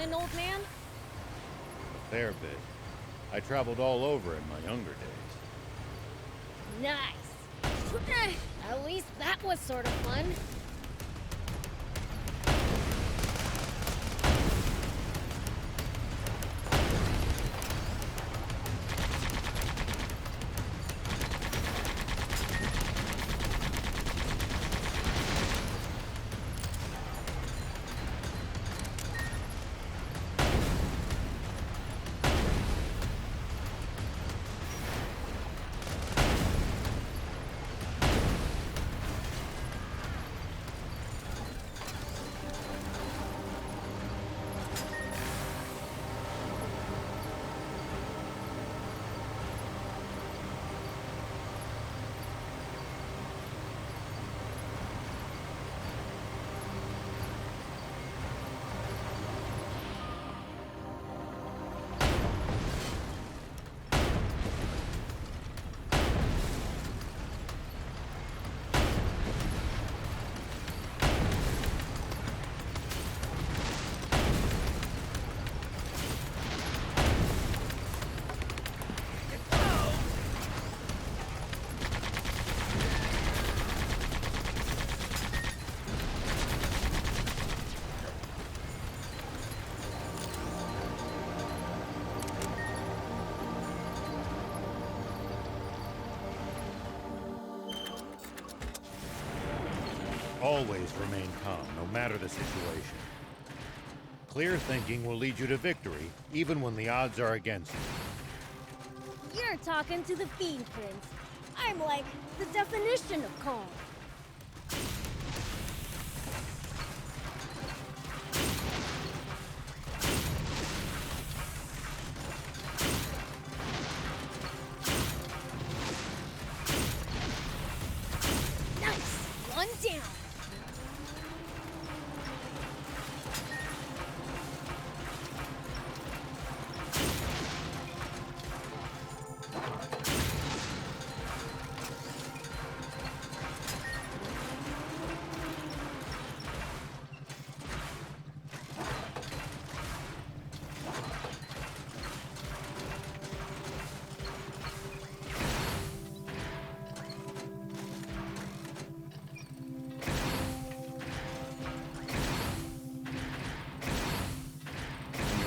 traveling, old man? A fair bit. I traveled all over in my younger days. Nice. At least that was sort of fun. Always remain calm, no matter the situation. Clear thinking will lead you to victory, even when the odds are against you. You're talking to the Fiend Prince. I'm like the definition of calm. Nice! One down!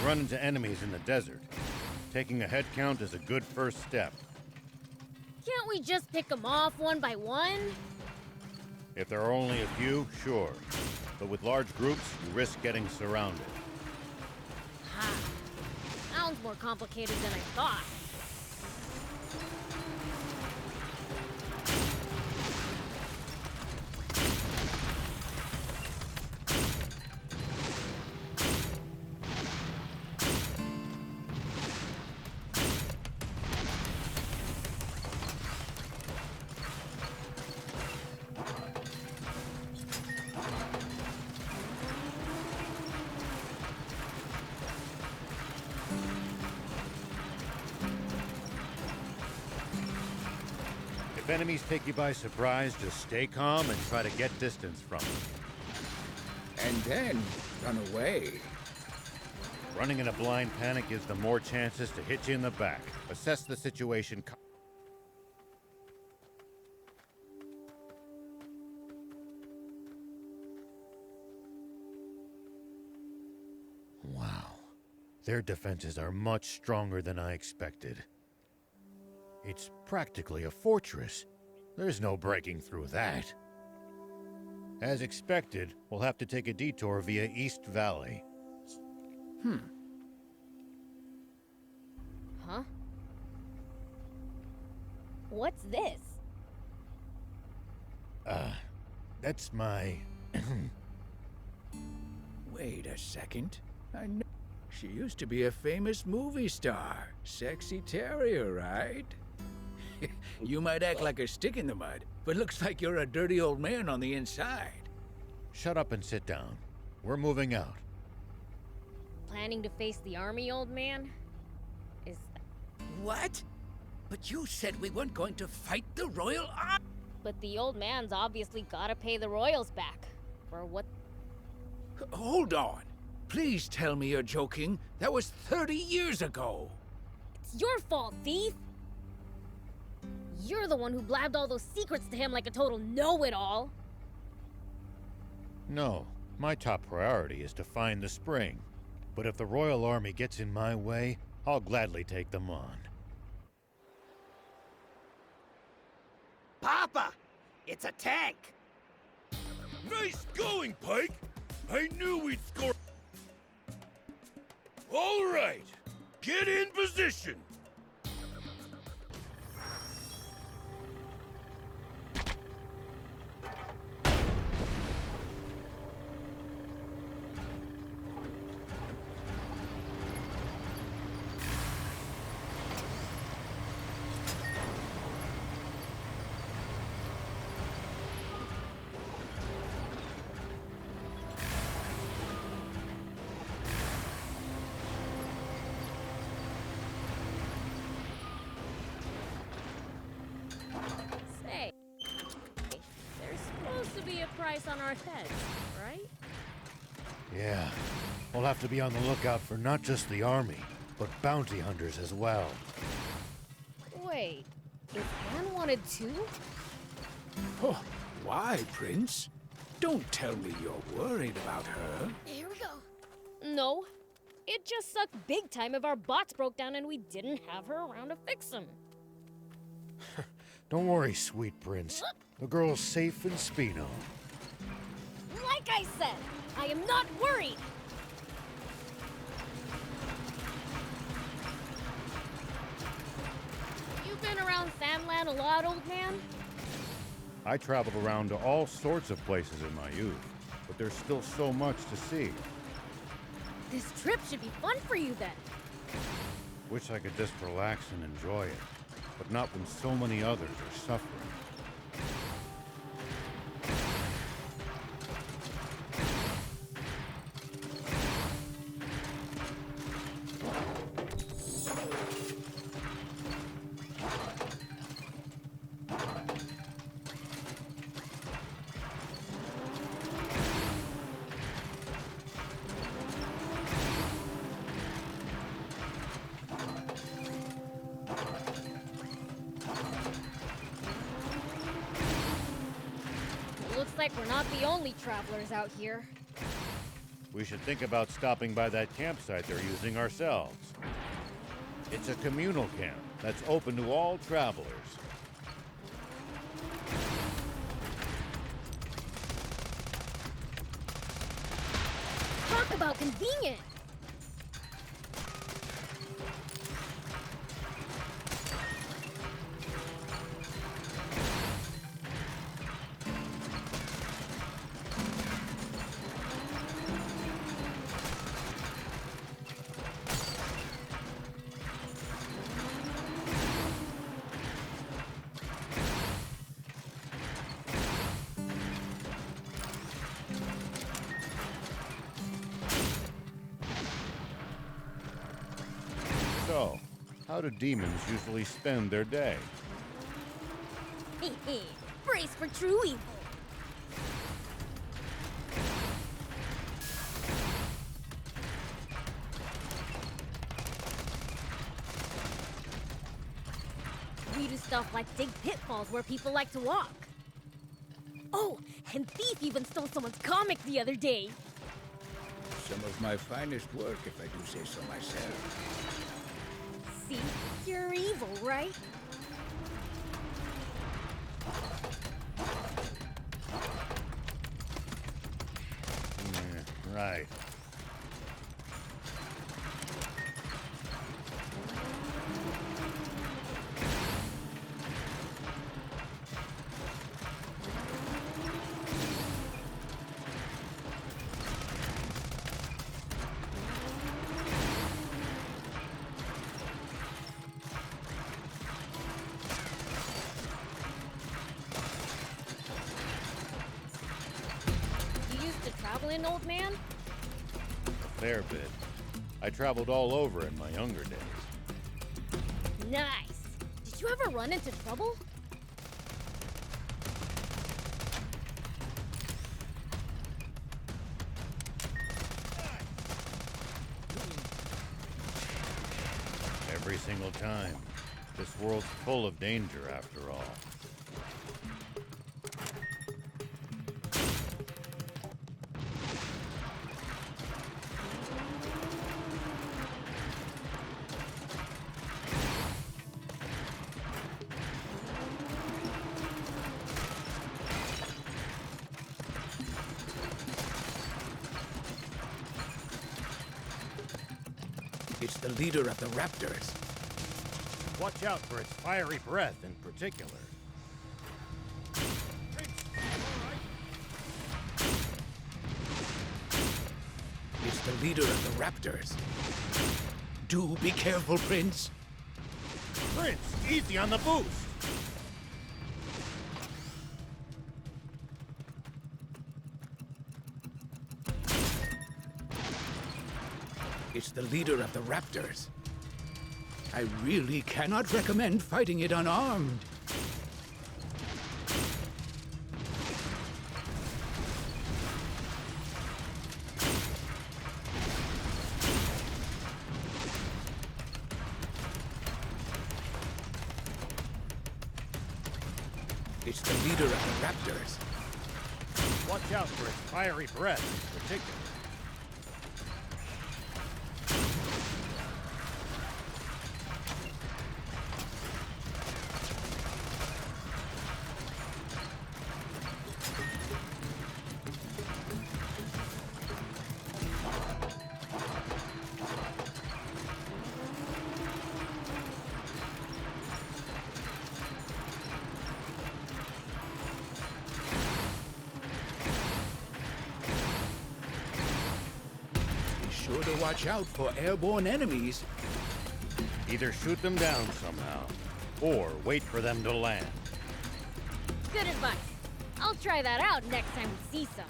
Run into enemies in the desert. Taking a head count is a good first step. Can't we just pick them off one by one? If there are only a few, sure. But with large groups, you risk getting surrounded. Ha! Sounds more complicated than I thought. If enemies take you by surprise, just stay calm and try to get distance from them. And then run away. Running in a blind panic gives them more chances to hit you in the back. Assess the situation. Wow. Their defenses are much stronger than I expected. It's practically a fortress. There's no breaking through that. As expected, we'll have to take a detour via East Valley. Huh? What's this? That's my... Wait a second. I know. She used to be a famous movie star. Sexy terrier, right? You might act like a stick in the mud, but looks like you're a dirty old man on the inside. Shut up and sit down. We're moving out. Planning to face the army, old man? Is that... What? But you said we weren't going to fight the royal army. But the old man's obviously gotta pay the royals back. For what? Hold on. Please tell me you're joking. That was 30 years ago. It's your fault, thief! You're the one who blabbed all those secrets to him like a total know-it-all. No, my top priority is to find the spring. But if the Royal Army gets in my way, I'll gladly take them on. Papa! It's a tank! Nice going, Pike! I knew we'd score. All right, get in position. Say, there's supposed to be a price on our heads, right? Yeah, we'll have to be on the lookout for not just the army, but bounty hunters as well. Wait, is Anne wanted too? Oh, why, Prince? Don't tell me you're worried about her. Here we go. No, it just sucked big time if our bots broke down and we didn't have her around to fix them. Don't worry, sweet prince. The girl's safe in Spino. Like I said, I am not worried. You've been around Samland a lot, old man? I traveled around to all sorts of places in my youth, but there's still so much to see. This trip should be fun for you then. Wish I could just relax and enjoy it, but not when so many others are suffering. Looks like we're not the only travelers out here. We should think about stopping by that campsite they're using ourselves. It's a communal camp that's open to all travelers. Talk about convenient. So, how do demons usually spend their day? Brace for true evil. We do stuff like dig pitfalls where people like to walk. Oh, and Thief even stole someone's comic the other day. Some of my finest work, if I do say so myself. See? You're evil, right? Yeah, right. You used to travel in, old man? A fair bit. I traveled all over in my younger days. Nice. Did you ever run into trouble? every single time. This world's full of danger, after all. It's the leader of the raptors. Watch out for its fiery breath in particular. It's the leader of the raptors. Do be careful, Prince. Prince, easy on the boost! It's the leader of the raptors. I really cannot recommend fighting it unarmed. It's the leader of the raptors. Watch out for its fiery breath in particular. Sure to watch out for airborne enemies. Either shoot them down somehow, or wait for them to land. Good advice. I'll try that out next time we see some.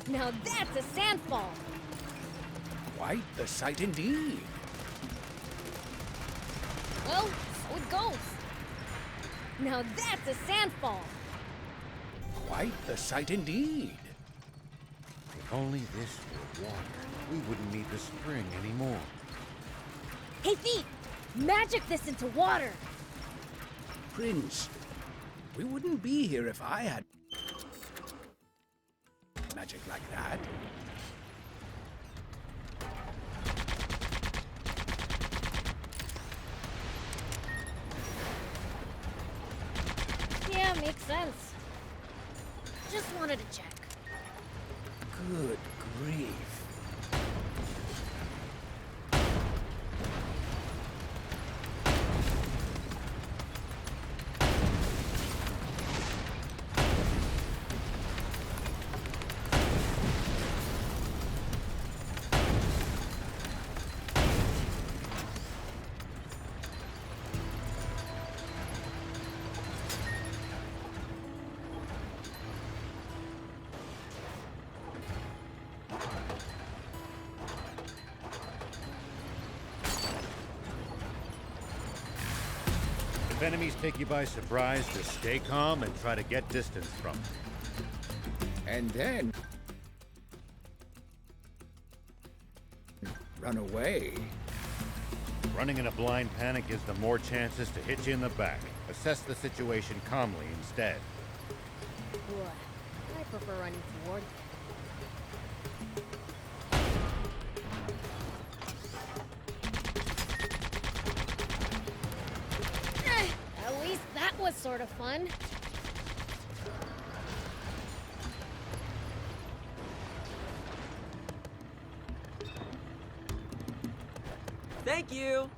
Now that's a sandfall! Quite the sight indeed. Well, so it goes. Now that's a sandfall! Quite the sight indeed. If only this were water, we wouldn't need the spring anymore. Hey, Thief! Magic this into water! Prince, we wouldn't be here if I had magic like that. Yeah, makes sense. Just wanted to check. Good grief. If enemies take you by surprise, just stay calm and try to get distance from them. And then run away. Running in a blind panic gives them more chances to hit you in the back. Assess the situation calmly instead. Boy, I prefer running toward. At least that was sort of fun. Thank you!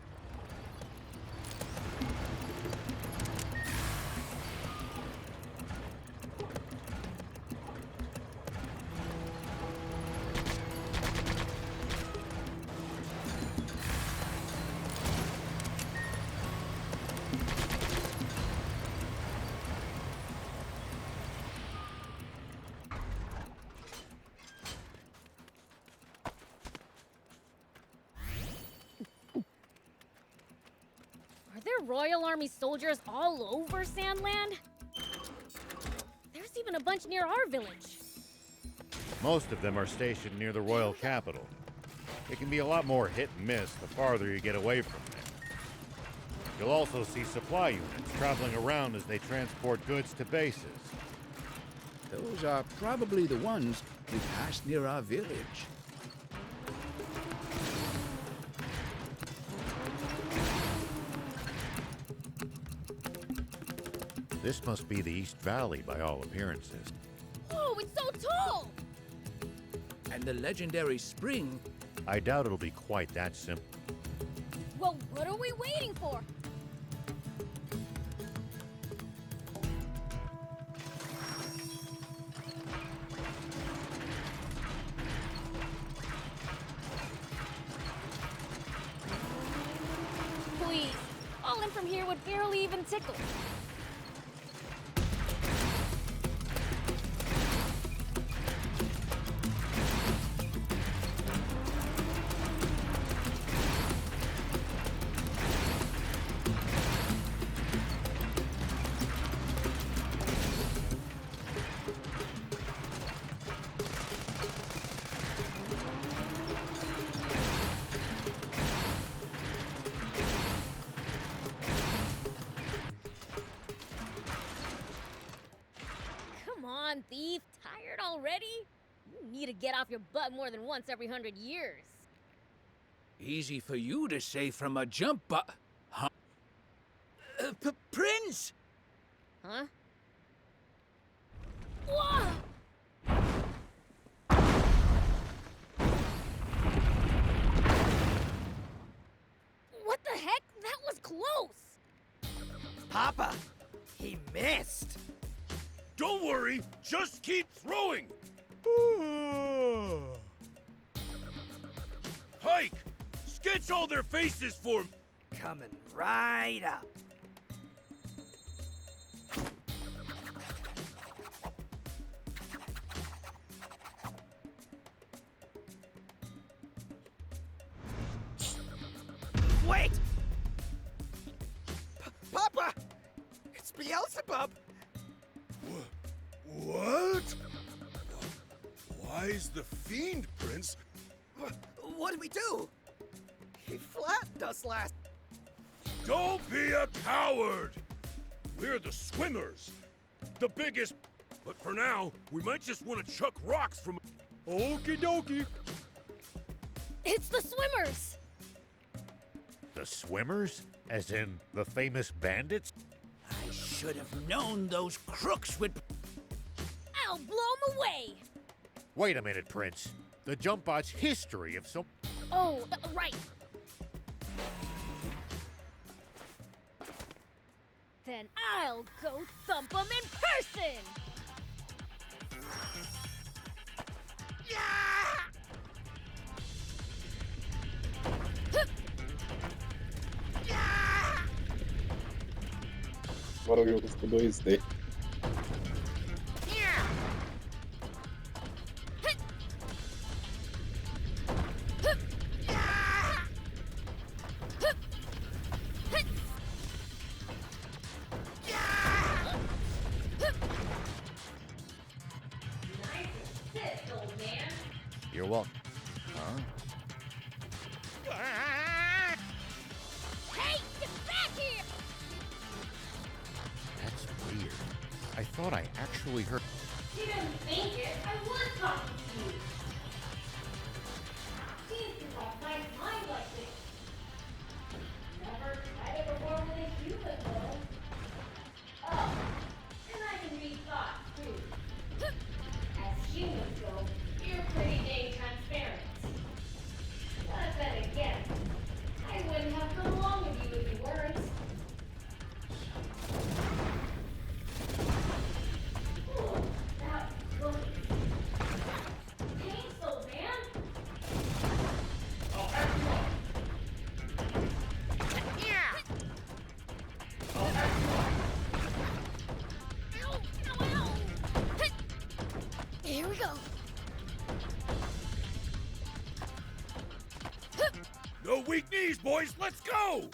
Royal Army soldiers all over Sandland? There's even a bunch near our village. Most of them are stationed near the royal capital. It can be a lot more hit and miss the farther you get away from there. You'll also see supply units traveling around as they transport goods to bases. Those are probably the ones we passed near our village. This must be the East Valley by all appearances. Oh, it's so tall! And the legendary spring. I doubt it'll be quite that simple. Well, what are we waiting for? Please, falling from here would barely even tickle. Come on, thief. Tired already? You need to get off your butt more than once every 100 years. Easy for you to say from a jump, but... Huh? Prince! Huh? Whoa! What the heck? That was close! Papa, he missed. Don't worry, just keep throwing. Pike, sketch all their faces for me. Coming right up. Wait! Papa! It's Beelzebub! What? Why's the fiend, Prince? What did we do? He flattened us last... Don't be a coward! We're the swimmers. The biggest... But for now, we might just want to chuck rocks from... Okie dokie. It's the swimmers! The swimmers? As in the famous bandits? I should have known those crooks would... I'll blow them away! Wait a minute, Prince. The Jumpbot's history of some... Oh, right. Then I'll go thump them in person! Agora o jogo ficou 2D. You're welcome. Huh? Hey, get back here! That's weird. I thought I actually heard... You didn't think it. I was talking to you. Seems to have my mind like this. Never tried it before with a human, though. Oh, and I can read thoughts, too. As humans go, you're pretty dang transparent. But then again, I wouldn't have come along with you if you weren't. Ooh, that was painful, man. Ow, ow, ow. Here we go. No weak knees, boys. Let's go!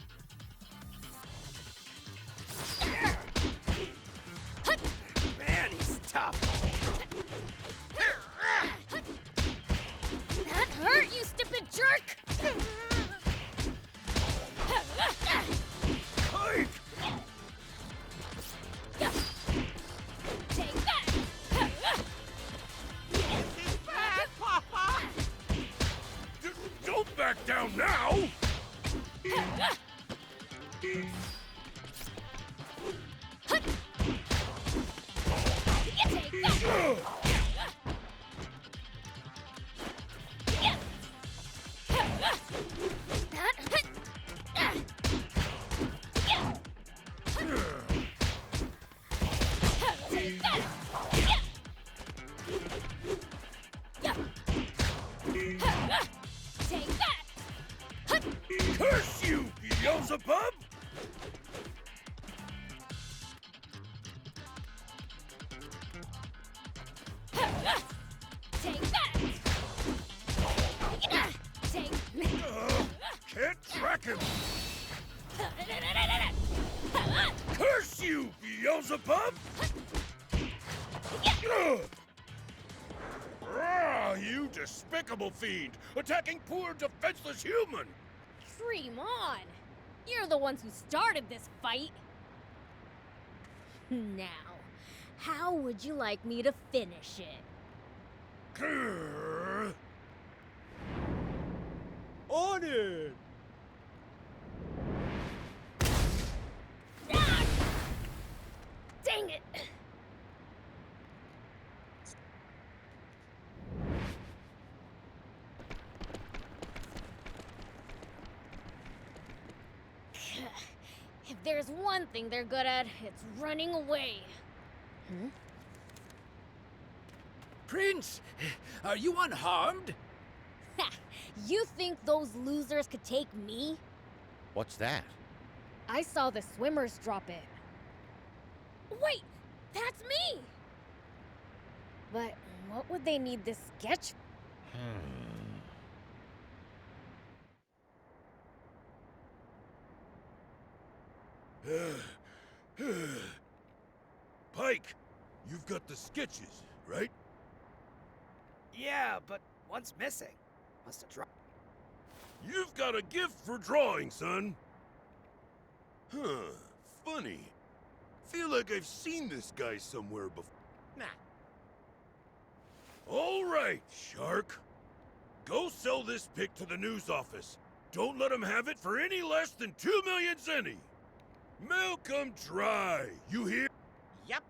tough. That hurt, you stupid jerk! Pike! Take that! Bad, Papa! Don't back down now! Take that! Take that! Curse you, Beelzebub! Take that! Take... Can't track him! Curse you, Beelzebub! You despicable fiend! Attacking poor, defenseless human! Dream on! You're the ones who started this fight! Now, how would you like me to finish it? Grr. On it! Ah! Dang it! If there's one thing they're good at, it's running away. Hmm? Prince, are you unharmed? Ha! You think those losers could take me? What's that? I saw the swimmers drop it. Wait! That's me! But what would they need this sketch? Pike, you've got the sketches, right? Yeah, but one's missing. Must have dropped. You've got a gift for drawing, son. Huh, funny. Feel like I've seen this guy somewhere before. Nah. All right, Shark. Go sell this pic to the news office. Don't let him have it for any less than 2 million zenny. Milk 'em dry, you hear? Yep.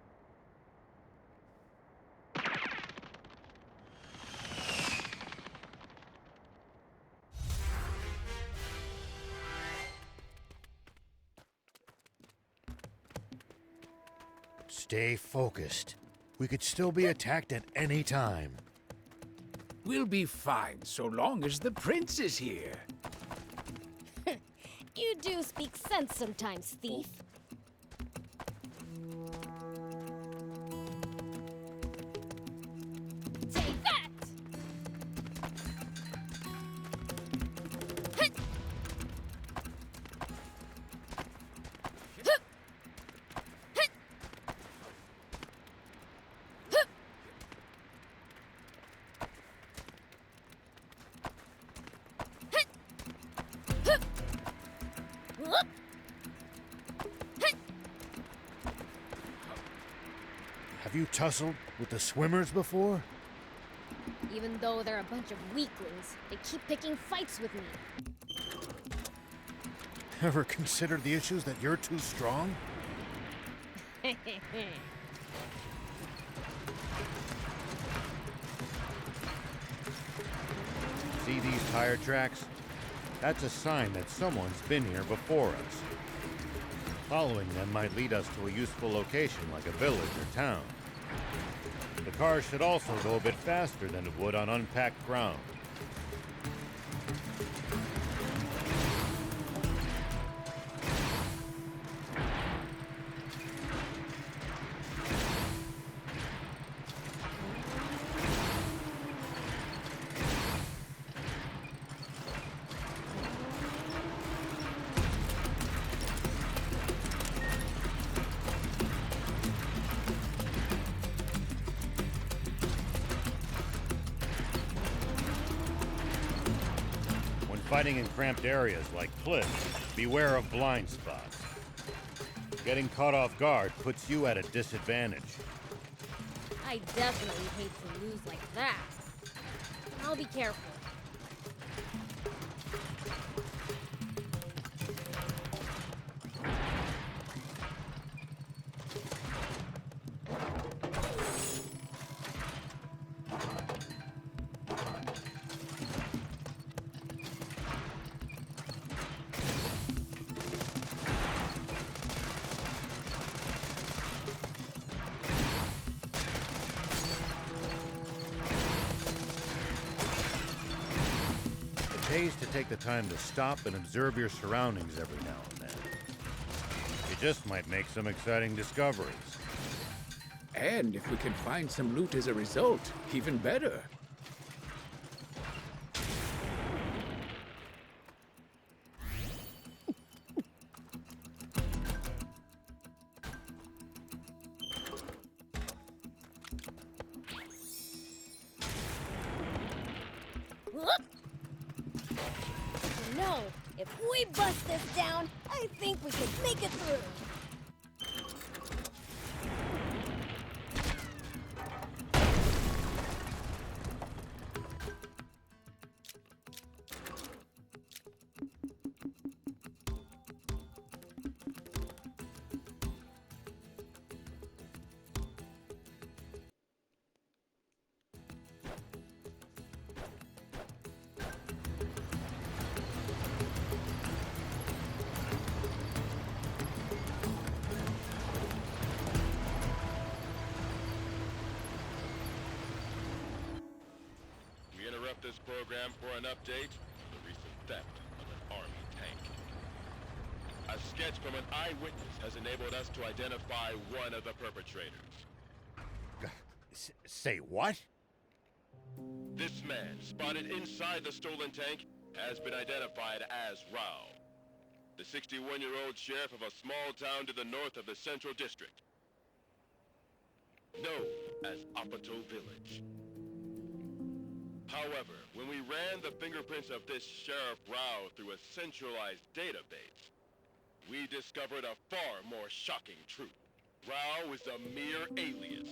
Stay focused. We could still be attacked at any time. We'll be fine so long as the prince is here. You do speak sense sometimes, thief. Take that! Have you tussled with the swimmers before? Even though they're a bunch of weaklings, they keep picking fights with me. Ever considered the issues that you're too strong? See these tire tracks? That's a sign that someone's been here before us. Following them might lead us to a useful location like a village or town. The cars should also go a bit faster than it would on unpacked ground. Fighting in cramped areas like cliffs, beware of blind spots. Getting caught off guard puts you at a disadvantage. I definitely hate to lose like that. I'll be careful. It pays to take the time to stop and observe your surroundings every now and then. You just might make some exciting discoveries. And if we can find some loot as a result, even better. No, if we bust this down, I think we could make it through. We interrupt this program for an update on the recent theft of an army tank. A sketch from an eyewitness has enabled us to identify one of the perpetrators. Say what? This man, spotted inside the stolen tank, has been identified as Rao, the 61-year-old sheriff of a small town to the north of the Central District, known as Apato Village. However, when we ran the fingerprints of this Sheriff Rao through a centralized database, we discovered a far more shocking truth. Rao is a mere alias.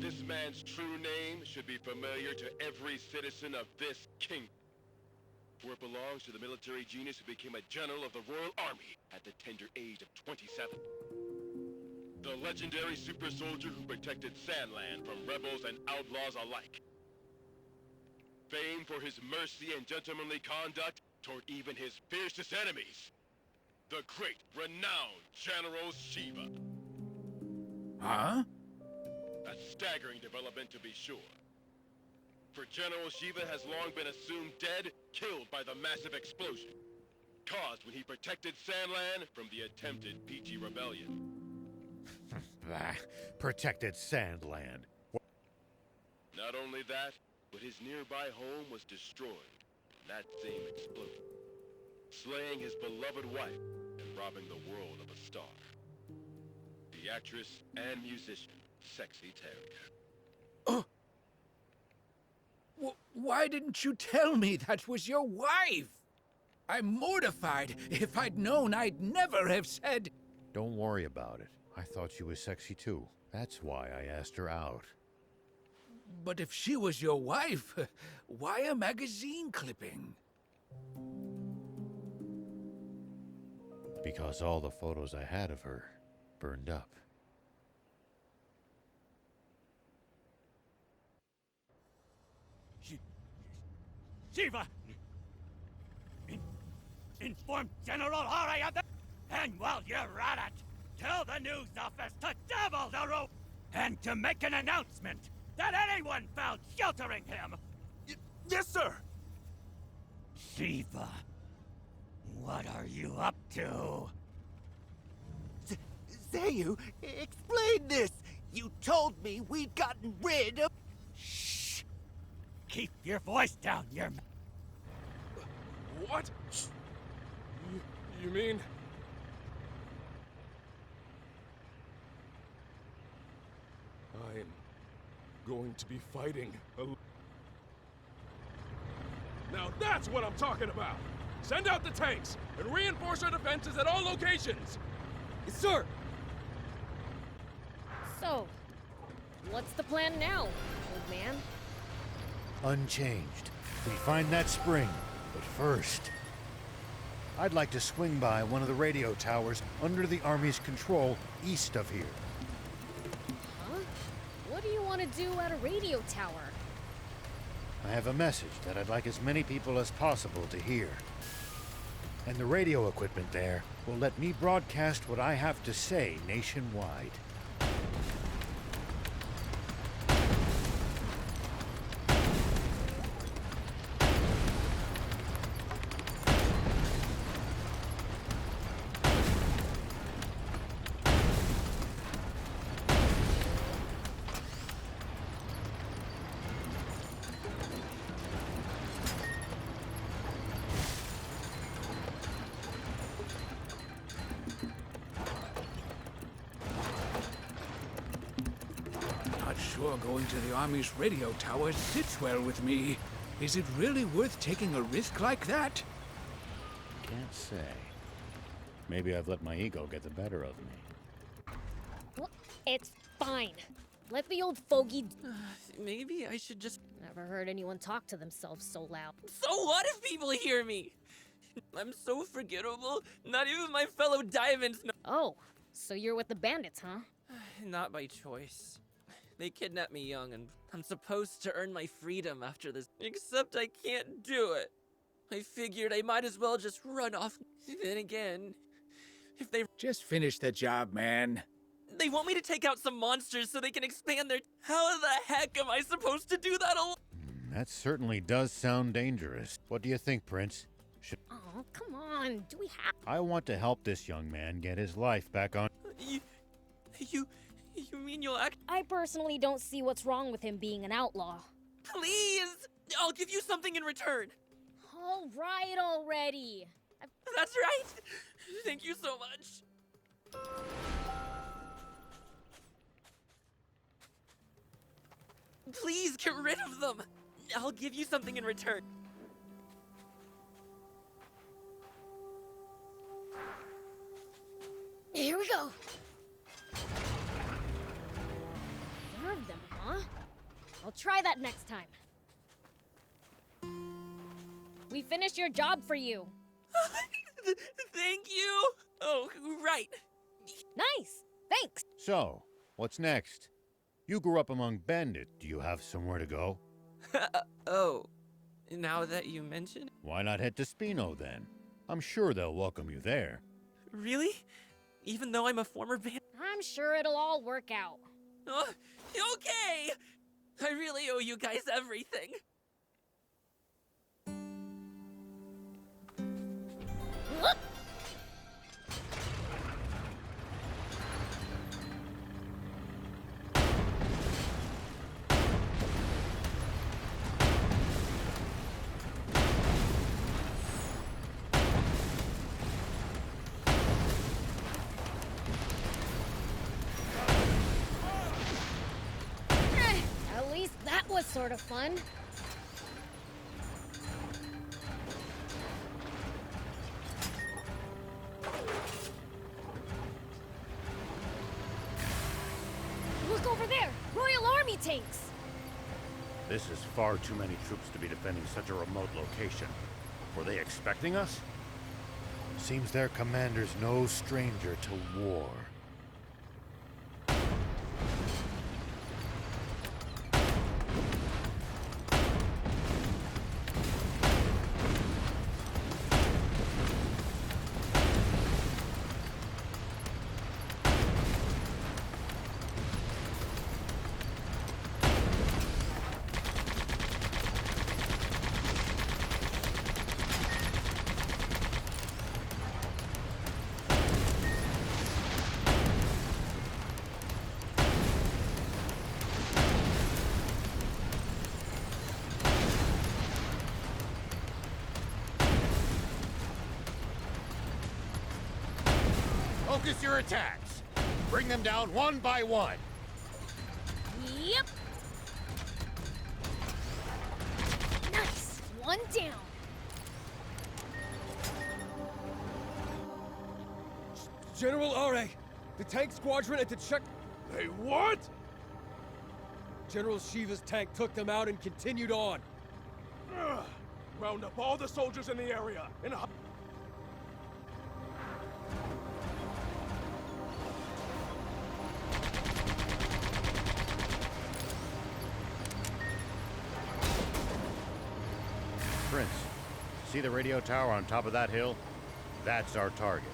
This man's true name should be familiar to every citizen of this kingdom, for it belongs to the military genius who became a general of the Royal Army at the tender age of 27. The legendary super soldier who protected Sandland from rebels and outlaws alike. Famed for his mercy and gentlemanly conduct toward even his fiercest enemies. The great, renowned General Shiva. Huh? A staggering development to be sure. For General Shiva has long been assumed dead, killed by the massive explosion caused when he protected Sandland from the attempted PG rebellion. Protected Sandland. Not only that, but his nearby home was destroyed in that same explosion, slaying his beloved wife and robbing the world of a star. The actress and musician, Sexy Terrier. Why didn't you tell me that was your wife? I'm mortified. If I'd known, I'd never have said... Don't worry about it. I thought she was sexy too. That's why I asked her out. But if she was your wife, why a magazine clipping? Because all the photos I had of her burned up. Shiva! Inform General Hari of the... And while you're at it, tell the news office to double the rope! And to make an announcement that anyone found sheltering him... Yes, sir! Shiva, what are you up to? Zayu, explain this! You told me we'd gotten rid of... Shh! Keep your voice down, you're... What? You mean... I'm going to be fighting Now that's what I'm talking about! Send out the tanks, and reinforce our defenses at all locations! Yes, sir! So, what's the plan now, old man? Unchanged. We find that spring, but first, I'd like to swing by one of the radio towers under the Army's control east of here. Huh? What do you want to do at a radio tower? I have a message that I'd like as many people as possible to hear. And the radio equipment there will let me broadcast what I have to say nationwide. Not sure going to the Army's radio tower sits well with me. Is it really worth taking a risk like that? Can't say. Maybe I've let my ego get the better of me. Well, it's fine. Let the old fogey... Maybe I should just... Never heard anyone talk to themselves so loud. So what if people hear me? I'm so forgettable. Not even my fellow diamonds know. Oh, so you're with the bandits, huh? Not by choice. They kidnapped me young, and I'm supposed to earn my freedom after this. Except I can't do it. I figured I might as well just run off. Then again, if they... Just finish the job, man. They want me to take out some monsters so they can expand their... How the heck am I supposed to do that alone? That certainly does sound dangerous. What do you think, Prince? Should... Oh, come on. Do we have... I want to help this young man get his life back on... You mean you'll act... I personally don't see what's wrong with him being an outlaw. Please! I'll give you something in return. All right already. That's right. Thank you so much. Please get rid of them. I'll give you something in return. Here we go. Serve them, huh? I'll try that next time. We finished your job for you. Thank you. Oh, right. Nice. Thanks. So, what's next? You grew up among bandits. Do you have somewhere to go? Oh, now that you mention it. Why not head to Spino then? I'm sure they'll welcome you there. Really? Even though I'm a former band... I'm sure it'll all work out. Okay! I really owe you guys everything. Whoop! At least that was sort of fun. Look over there! Royal Army tanks! This is far too many troops to be defending such a remote location. Were they expecting us? Seems their commander's no stranger to war. Focus your attacks. Bring them down one by one. Yep. Nice. One down. General Are, the tank squadron at the check... They what? General Shiva's tank took them out and continued on. Ugh. Round up all the soldiers in the area and... Prince, see the radio tower on top of that hill? That's our target.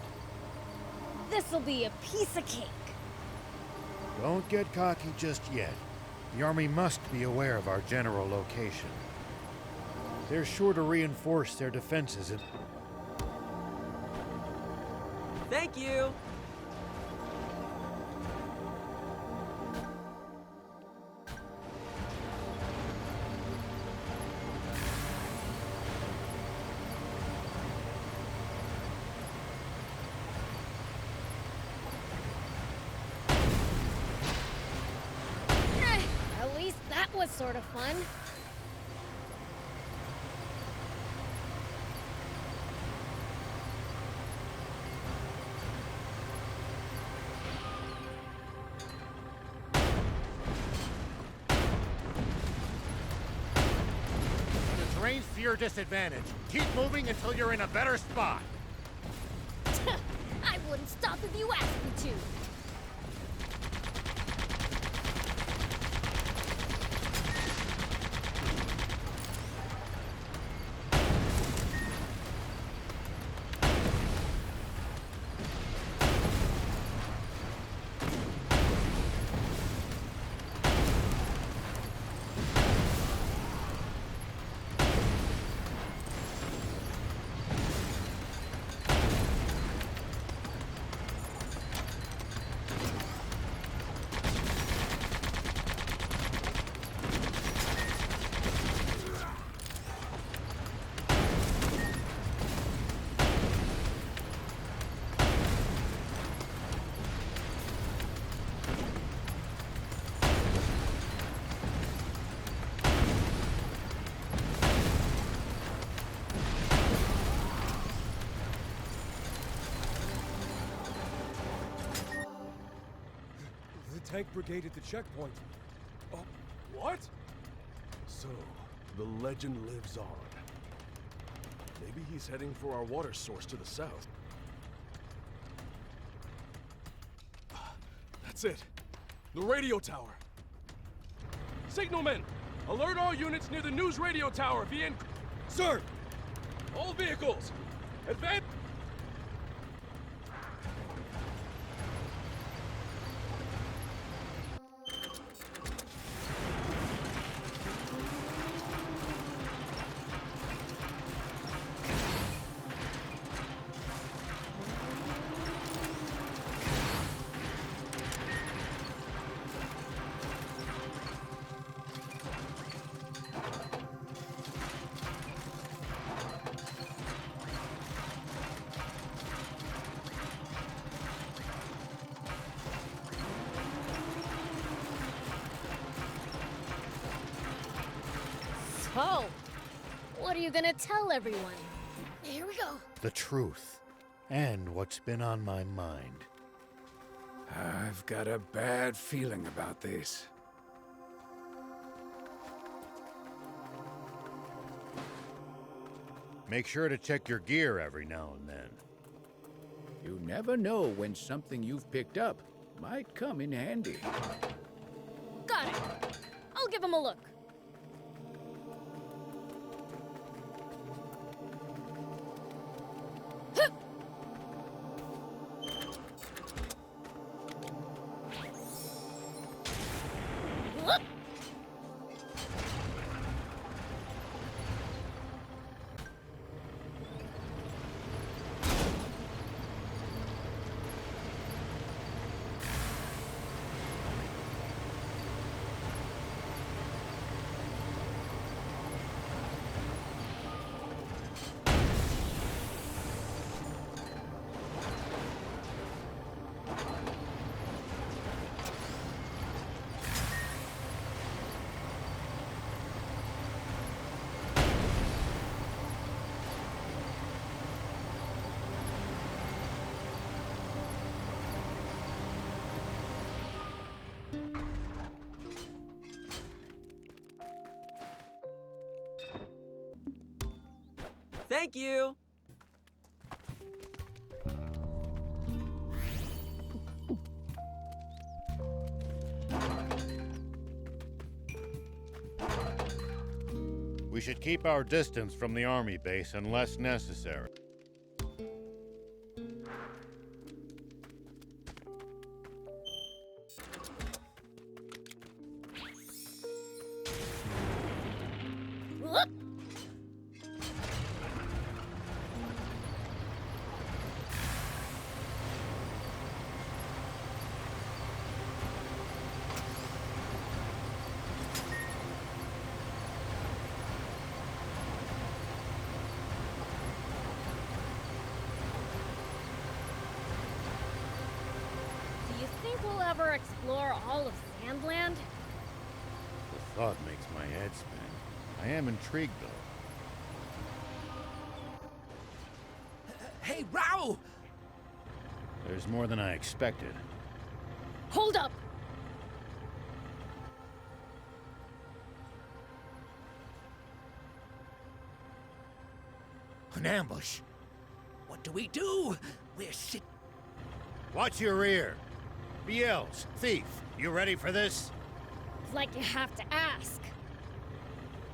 This'll be a piece of cake. Don't get cocky just yet. The army must be aware of our general location. They're sure to reinforce their defenses and... Thank you! At least that was sort of fun. The terrain's to your disadvantage. Keep moving until you're in a better spot. I wouldn't stop if you asked me to. Tank brigade at the checkpoint. Oh, what? So, the legend lives on. Maybe he's heading for our water source to the south. That's it. The radio tower. Signalmen! Alert all units near the news radio tower via... Sir! All vehicles! Advance! So, what are you gonna tell everyone? Here we go. The truth. And what's been on my mind. I've got a bad feeling about this. Make sure to check your gear every now and then. You never know when something you've picked up might come in handy. Got it. I'll give him a look. Thank you! We should keep our distance from the army base unless necessary. We'll ever explore all of Sandland? The thought makes my head spin. I am intrigued, though. Hey, Rao! There's more than I expected. Hold up! An ambush! What do we do? We're shit. Watch your rear! Beelz, thief, you ready for this? It's like you have to ask.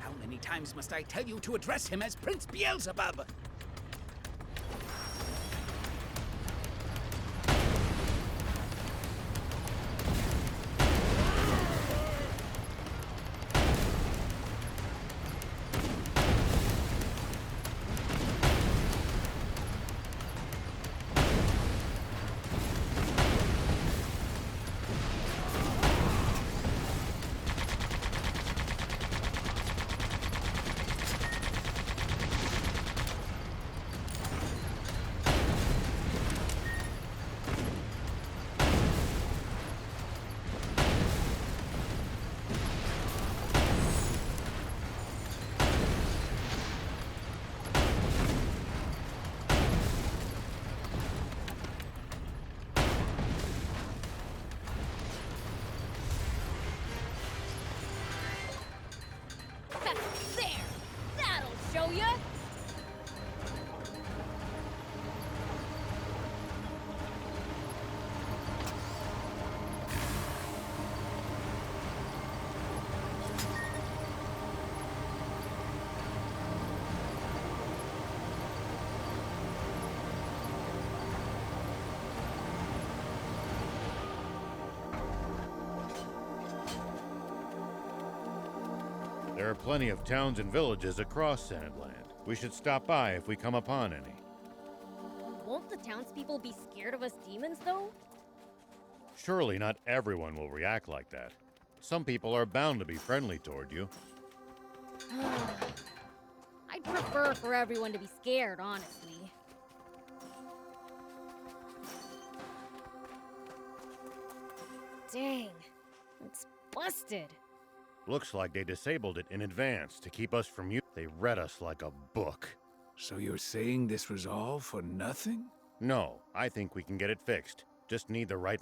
How many times must I tell you to address him as Prince Beelzebub? There! That'll show ya! There are plenty of towns and villages across Sandland. We should stop by if we come upon any. Won't the townspeople be scared of us demons, though? Surely not everyone will react like that. Some people are bound to be friendly toward you. I'd prefer for everyone to be scared, honestly. Dang, it's busted. Looks like they disabled it in advance to keep us from you. They read us like a book. So you're saying this was all for nothing? No, I think we can get it fixed. Just need the right...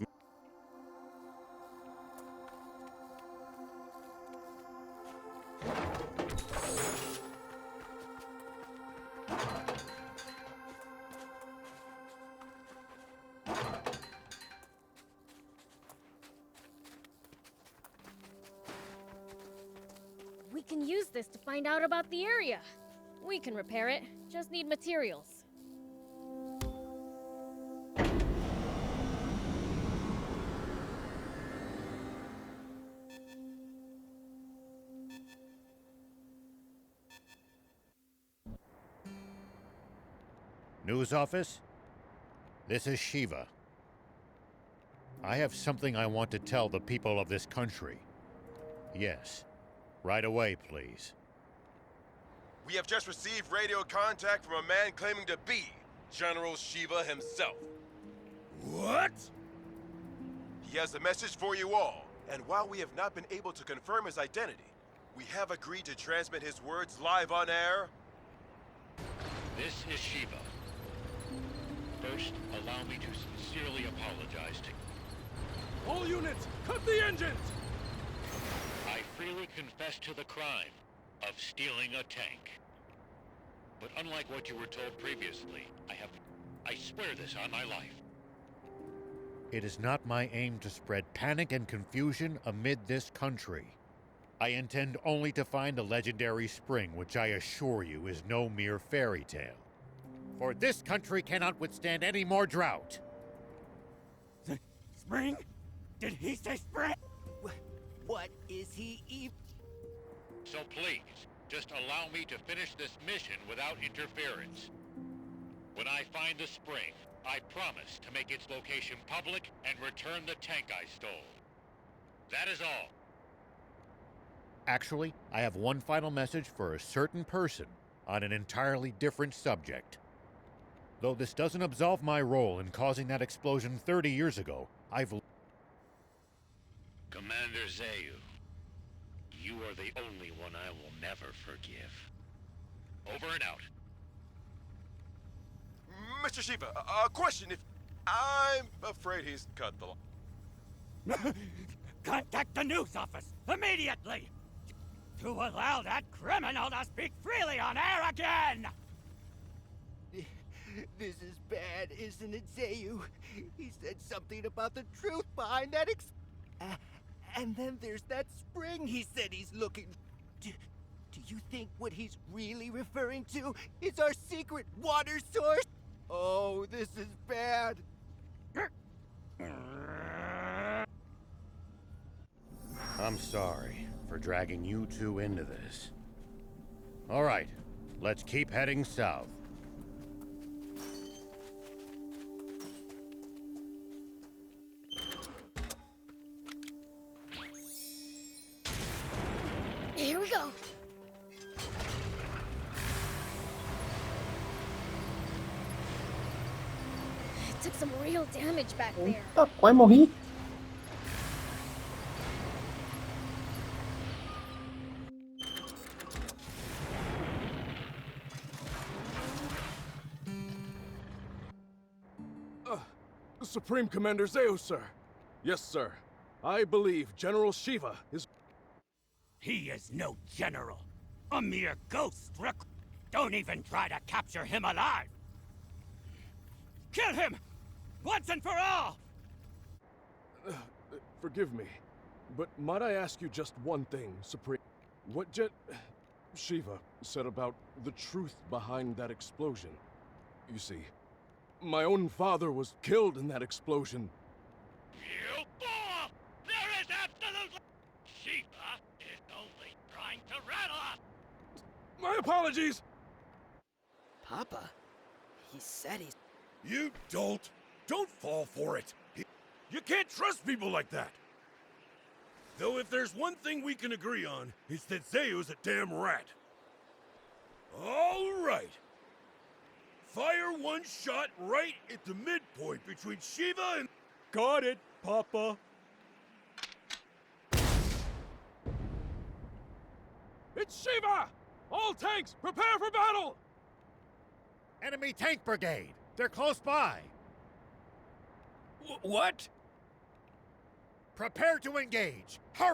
We can use this to find out about the area. We can repair it, just need materials. News office? This is Shiva. I have something I want to tell the people of this country. Yes. Right away, please. We have just received radio contact from a man claiming to be General Shiva himself. What? He has a message for you all, and while we have not been able to confirm his identity, we have agreed to transmit his words live on air. This is Shiva. First, allow me to sincerely apologize to... All units, cut the engines! I freely confess to the crime of stealing a tank. But unlike what you were told previously, I swear this on my life. It is not my aim to spread panic and confusion amid this country. I intend only to find a legendary spring, which I assure you is no mere fairy tale. For this country cannot withstand any more drought. Spring? Did he say spring? What is he even? So please, just allow me to finish this mission without interference. When I find the spring, I promise to make its location public and return the tank I stole. That is all. Actually, I have one final message for a certain person on an entirely different subject. Though this doesn't absolve my role in causing that explosion 30 years ago, Commander Zayu, you are the only one I will never forgive. Over and out. Mr. Shiva, a question if... I'm afraid he's cut the line. Contact the news office immediately to allow that criminal to speak freely on air again! This is bad, isn't it, Zayu? He said something about the truth behind that and then there's that spring he said he's looking... Do you think what he's really referring to is our secret water source? Oh, this is bad. I'm sorry for dragging you two into this. All right, let's keep heading south. Here we go. Took some real damage back there. Eita, quase morri. Supreme Commander Zayu, sir. Yes, sir. I believe General Shiva is... He is no general. A mere ghost. Don't even try to capture him alive. Kill him! Once and for all! Forgive me, but might I ask you just one thing, Supreme? What Shiva said about the truth behind that explosion? You see, my own father was killed in that explosion. You fool! There is absolutely... Shiva is only trying to rattle us! My apologies! Papa, he said he's... You don't fall for it. You can't trust people like that. Though if there's one thing we can agree on, it's that Zayu's a damn rat. All right. Fire one shot right at the midpoint between Shiva and... Got it, Papa. It's Shiva! All tanks, prepare for battle! Enemy tank brigade! They're close by! What? Prepare to engage! Hurry!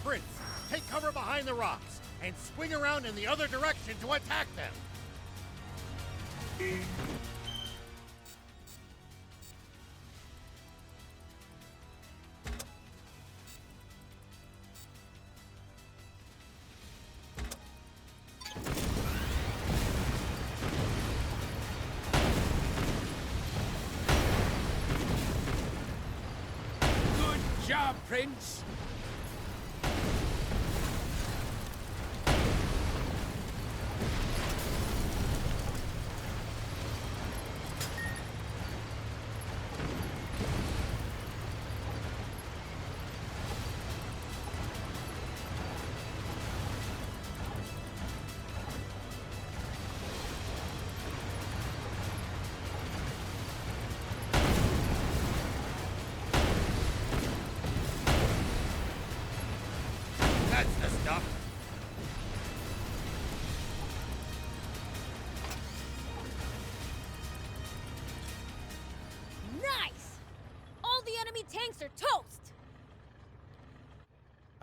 Prince, take cover behind the rocks and swing around in the other direction to attack them! Good job, Prince.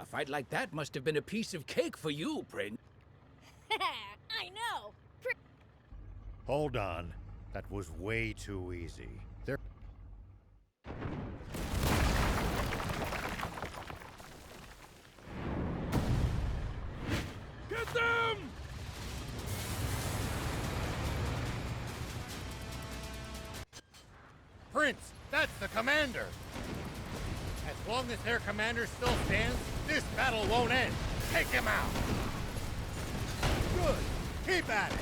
fight like that must have been a piece of cake for you, Prince. I know. Hold on. That was way too easy. There. Get them! Prince, that's the commander. As long as their commander still stands, this battle won't end. Take him out. Good. Keep at it.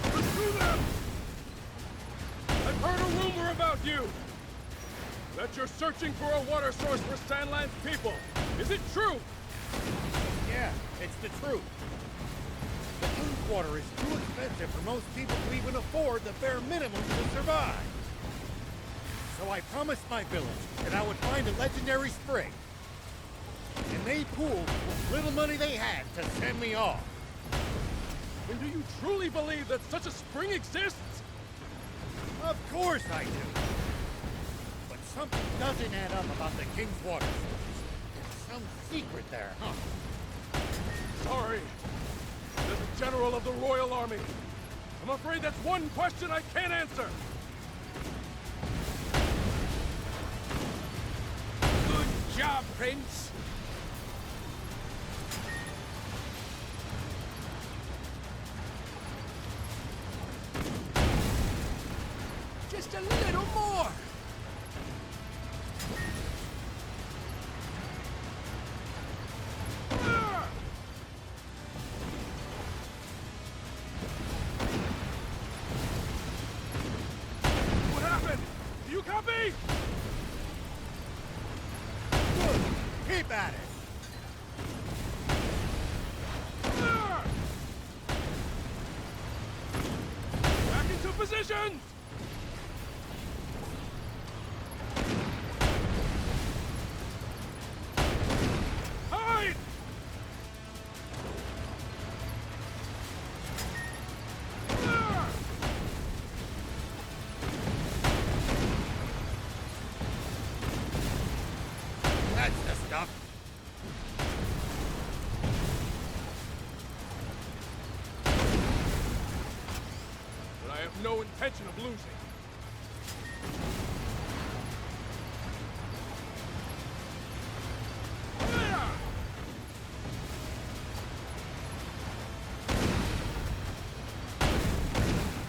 Pursue them! I've heard a rumor about you! That you're searching for a water source for Sandland's people. Is it true? Yeah, it's the truth. The king's water is too expensive for most people to even afford the bare minimum to survive. So I promised my village that I would find a legendary spring. And they pooled what little money they had to send me off. And do you truly believe that such a spring exists? Of course I do. But something doesn't add up about the king's water source. There's some secret there, huh? Sorry. As a general of the Royal Army, I'm afraid that's one question I can't answer. Good job, Prince. Just a little more. What happened? Do you copy? Good. Keep at it. Back into positions! Hide! That's the stuff. But I have no intention of losing.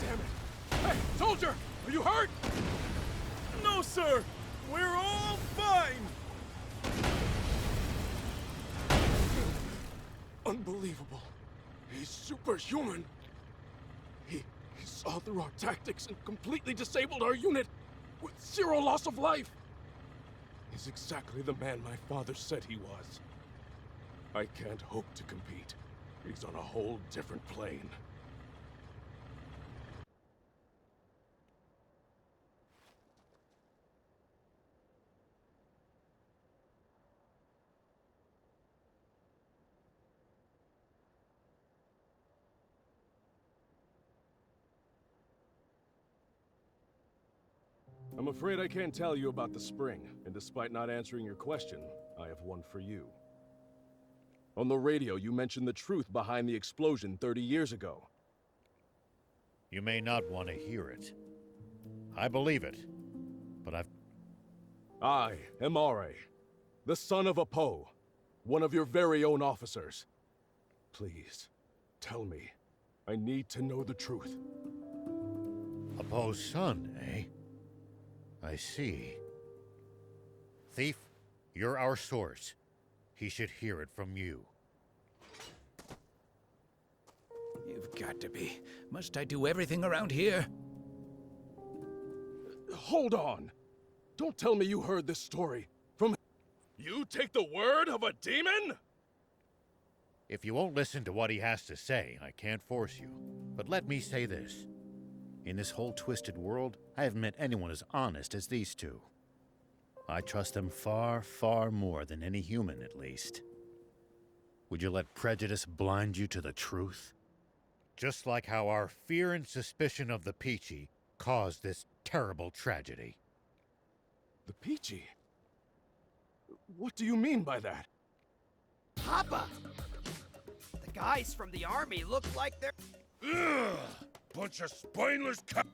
Damn it! Hey, soldier! Are you hurt? No, sir! We're all fine! Unbelievable. He's superhuman. He saw through our tactics and completely disabled our unit with 0 loss of life. He's exactly the man my father said he was. I can't hope to compete. He's on a whole different plane. I'm afraid I can't tell you about the spring, and despite not answering your question, I have one for you. On the radio, you mentioned the truth behind the explosion 30 years ago. You may not want to hear it. I believe it, but I am Are, the son of Apo, one of your very own officers. Please, tell me. I need to know the truth. Apo's son, eh? I see. Thief, you're our source. He should hear it from you. You've got to be. Must I do everything around here? Hold on! Don't tell me you heard this story from... You take the word of a demon?! If you won't listen to what he has to say, I can't force you. But let me say this. In this whole twisted world, I haven't met anyone as honest as these two. I trust them far, far more than any human, at least. Would you let prejudice blind you to the truth? Just like how our fear and suspicion of the Peachy caused this terrible tragedy. The Peachy? What do you mean by that? Papa! The guys from the army look like they're... Ugh! Bunch of spineless But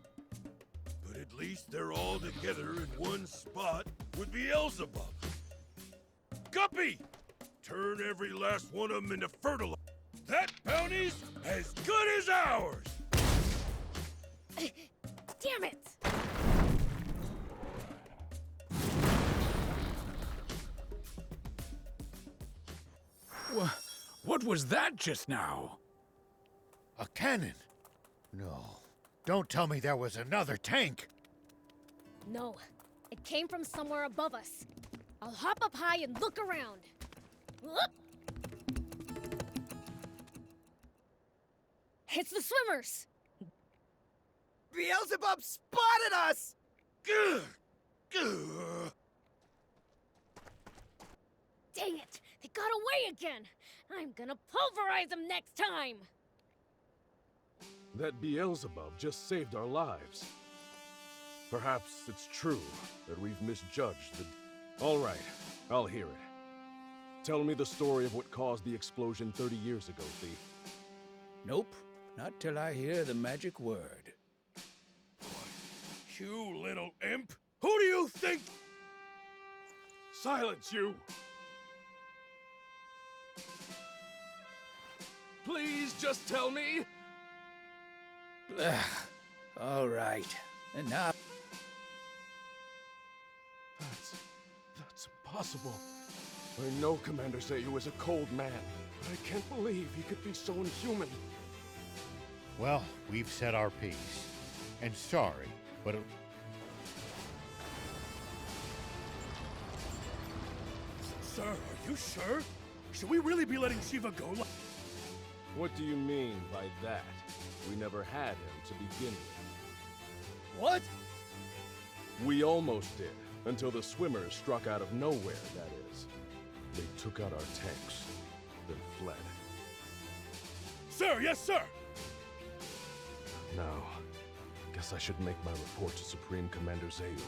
at least they're all together in one spot with Beelzebub. Guppy! Turn every last one of them into fertilizer. That bounty's as good as ours! Damn it! What was that just now? A cannon? No. Don't tell me there was another tank! No, it came from somewhere above us. I'll hop up high and look around. Whoop! It's the swimmers! Beelzebub spotted us! Gah! Gah! Dang it! They got away again! I'm gonna pulverize them next time! That Beelzebub just saved our lives. Perhaps it's true that we've misjudged the... All right, I'll hear it. Tell me the story of what caused the explosion 30 years ago, Thief. Nope, not till I hear the magic word. You little imp! Who do you think? Silence, you! Please just tell me! All right, and now... That's impossible. I know Commander Zayu is a cold man, but I can't believe he could be so inhuman. Well, we've said our piece. And sorry, but it... Sir, are you sure? Should we really be letting Shiva go like... What do you mean by that? We never had him to begin with. What? We almost did, until the swimmers struck out of nowhere, that is. They took out our tanks, then fled. Sir, yes, sir! Now, guess I should make my report to Supreme Commander Zayu.